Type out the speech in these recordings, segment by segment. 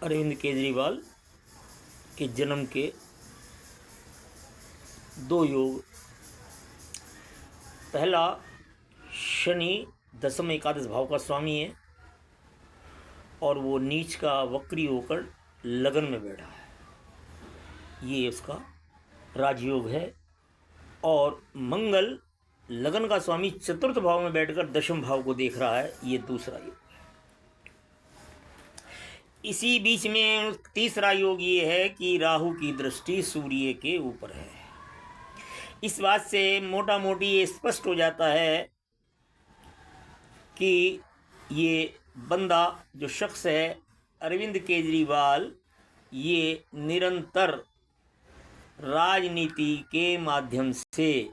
अरविंद केजरीवाल के जन्म के दो योग। पहला, शनि दसम एकादश भाव का स्वामी है और वो नीच का वक्री होकर लगन में बैठा है, ये उसका राजयोग है। और मंगल लगन का स्वामी चतुर्थ भाव में बैठकर दशम भाव को देख रहा है, ये दूसरा योग। इसी बीच में तीसरा योग ये है कि राहु की दृष्टि सूर्य के ऊपर है। इस बात से मोटा मोटी ये स्पष्ट हो जाता है कि ये बंदा जो शख्स है अरविंद केजरीवाल, ये निरंतर राजनीति के माध्यम से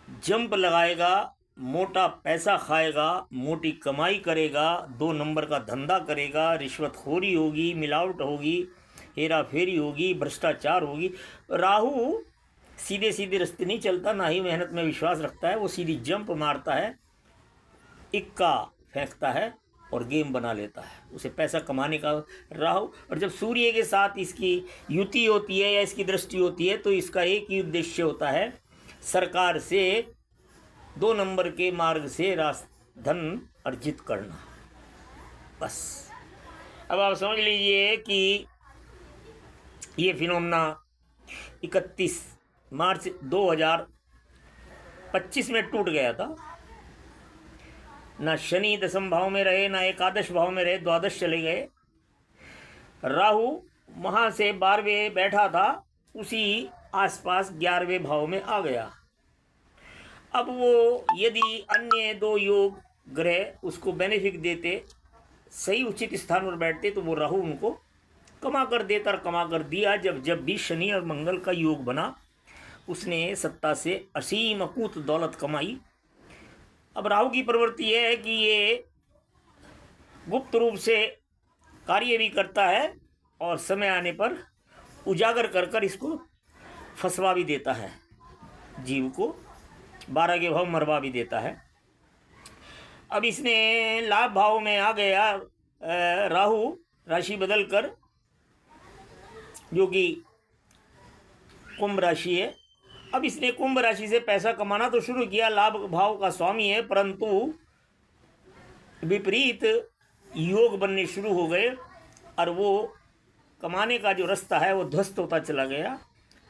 जंप लगाएगा, मोटा पैसा खाएगा, मोटी कमाई करेगा, 2 नंबर का धंधा करेगा, रिश्वतखोरी होगी, मिलावट होगी, हेरा फेरी होगी, भ्रष्टाचार होगी। राहु सीधे सीधे रास्ते नहीं चलता, ना ही मेहनत में विश्वास रखता है, वो सीधी जंप मारता है, इक्का फेंकता है और गेम बना लेता है। उसे पैसा कमाने का राहु। और जब सूर्य के साथ इसकी युति होती है या इसकी दृष्टि होती है तो इसका एक ही उद्देश्य होता है, सरकार से 2 नंबर के मार्ग से धन अर्जित करना, बस। अब आप समझ लीजिए कि ये फिनोमेना 31 मार्च 2025 में टूट गया था। ना शनि दसम भाव में रहे, ना एकादश भाव में रहे, द्वादश चले गए। राहु वहाँ से 12वें बैठा था, उसी आसपास 11वें भाव में आ गया। अब वो यदि अन्य 2 योग ग्रह उसको बेनिफिट देते, सही उचित स्थान पर बैठते, तो वो राहु उनको कमा कर देता और कमा कर दिया। जब भी शनि और मंगल का योग बना, उसने सत्ता से असीम अकूत दौलत कमाई। अब राहु की प्रवृत्ति यह है कि ये गुप्त रूप से कार्य भी करता है और समय आने पर उजागर कर कर इसको फंसवा भी देता है, जीव को 12 के भाव मरवा भी देता है। अब इसने लाभ भाव में आ गया राहु, राशि बदल कर, जो कि कुंभ राशि है। अब इसने कुंभ राशि से पैसा कमाना तो शुरू किया, लाभ भाव का स्वामी है, परंतु विपरीत योग बनने शुरू हो गए और वो कमाने का जो रास्ता है वो ध्वस्त होता चला गया।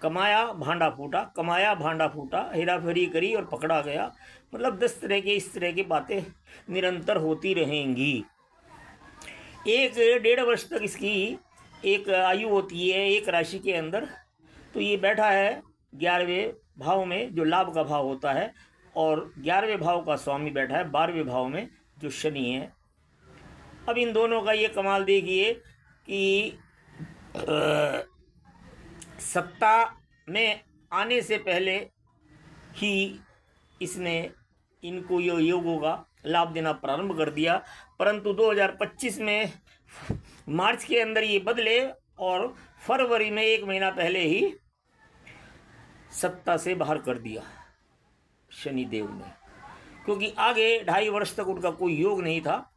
कमाया भांडा फूटा, कमाया भांडा फूटा, हेरा फेरी करी और पकड़ा गया। मतलब 10 तरह के इस तरह की बातें निरंतर होती रहेंगी। 1-1.5 वर्ष तक इसकी एक आयु होती है एक राशि के अंदर। तो ये बैठा है 11वें भाव में, जो लाभ का भाव होता है, और 11वें भाव का स्वामी बैठा है 12वें भाव में, जो शनि है। अब इन दोनों का ये कमाल देखिए कि सत्ता में आने से पहले ही इसने इनको योगों का लाभ देना प्रारंभ कर दिया, परंतु 2025 में मार्च के अंदर ये बदले और फरवरी में 1 महीना पहले ही सत्ता से बाहर कर दिया शनिदेव ने, क्योंकि आगे 2.5 वर्ष तक उनका कोई योग नहीं था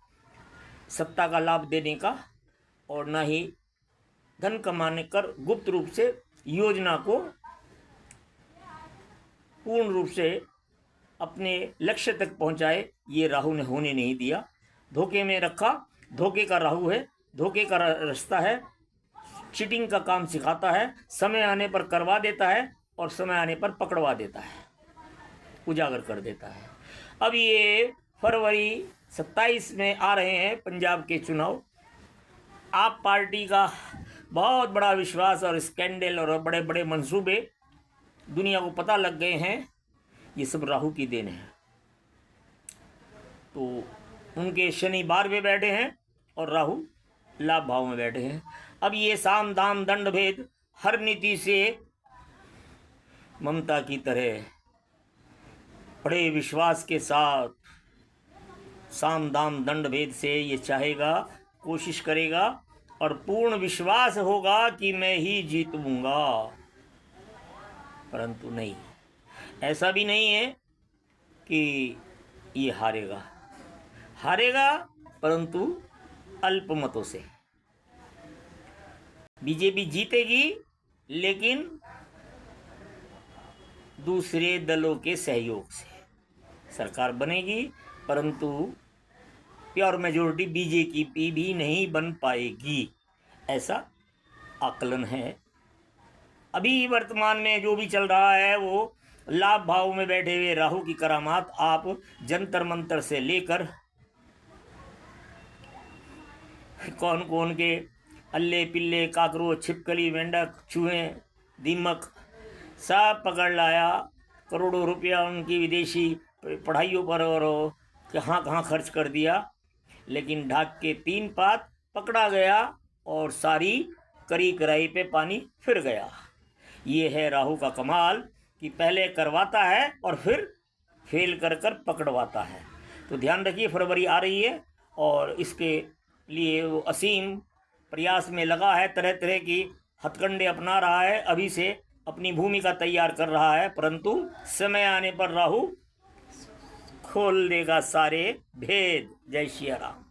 सत्ता का लाभ देने का, और ना ही धन कमाने कर गुप्त रूप से योजना को पूर्ण रूप से अपने लक्ष्य तक पहुंचाए। ये राहु ने होने नहीं दिया, धोखे में रखा। धोखे का राहु है, धोखे का रास्ता है, चीटिंग का काम सिखाता है, समय आने पर करवा देता है और समय आने पर पकड़वा देता है, उजागर कर देता है। अब ये फरवरी 27 में आ रहे हैं पंजाब के चुनाव। आप पार्टी का बहुत बड़ा विश्वास और स्कैंडल और बड़े बड़े मंसूबे दुनिया को पता लग गए हैं, ये सब राहु की देन है। तो उनके शनि 12वें बैठे हैं और राहु लाभ भाव में बैठे हैं। अब ये साम दाम दंड भेद हर नीति से ममता की तरह बड़े विश्वास के साथ साम दाम दंड भेद से ये चाहेगा, कोशिश करेगा और पूर्ण विश्वास होगा कि मैं ही जीतूंगा, परंतु नहीं, ऐसा भी नहीं है कि ये हारेगा, परंतु अल्प मतों से। बीजेपी जीतेगी लेकिन दूसरे दलों के सहयोग से सरकार बनेगी, परंतु प्योर मेजोरिटी बीजेपी भी नहीं बन पाएगी, ऐसा आकलन है। अभी वर्तमान में जो भी चल रहा है वो लाभ भाव में बैठे हुए राहु की करामात आप जंतर मंतर से लेकर कौन कौन के अल्ले पिल्ले काकरोच छिपकली मेंढक चूहे दीमक सब पकड़ लाया, करोड़ों रुपया उनकी विदेशी पढ़ाइयों पर और कहाँ कहाँ खर्च कर दिया, लेकिन ढाक के 3 पात पकड़ा गया और सारी करी कराई पे पानी फिर गया। ये है राहु का कमाल कि पहले करवाता है और फिर फेल कर कर पकड़वाता है। तो ध्यान रखिए, फरवरी आ रही है और इसके लिए वो असीम प्रयास में लगा है, तरह तरह की हथकंडे अपना रहा है, अभी से अपनी भूमिका तैयार कर रहा है, परंतु समय आने पर राहु खोल देगा सारे भेद। जय श्री राम।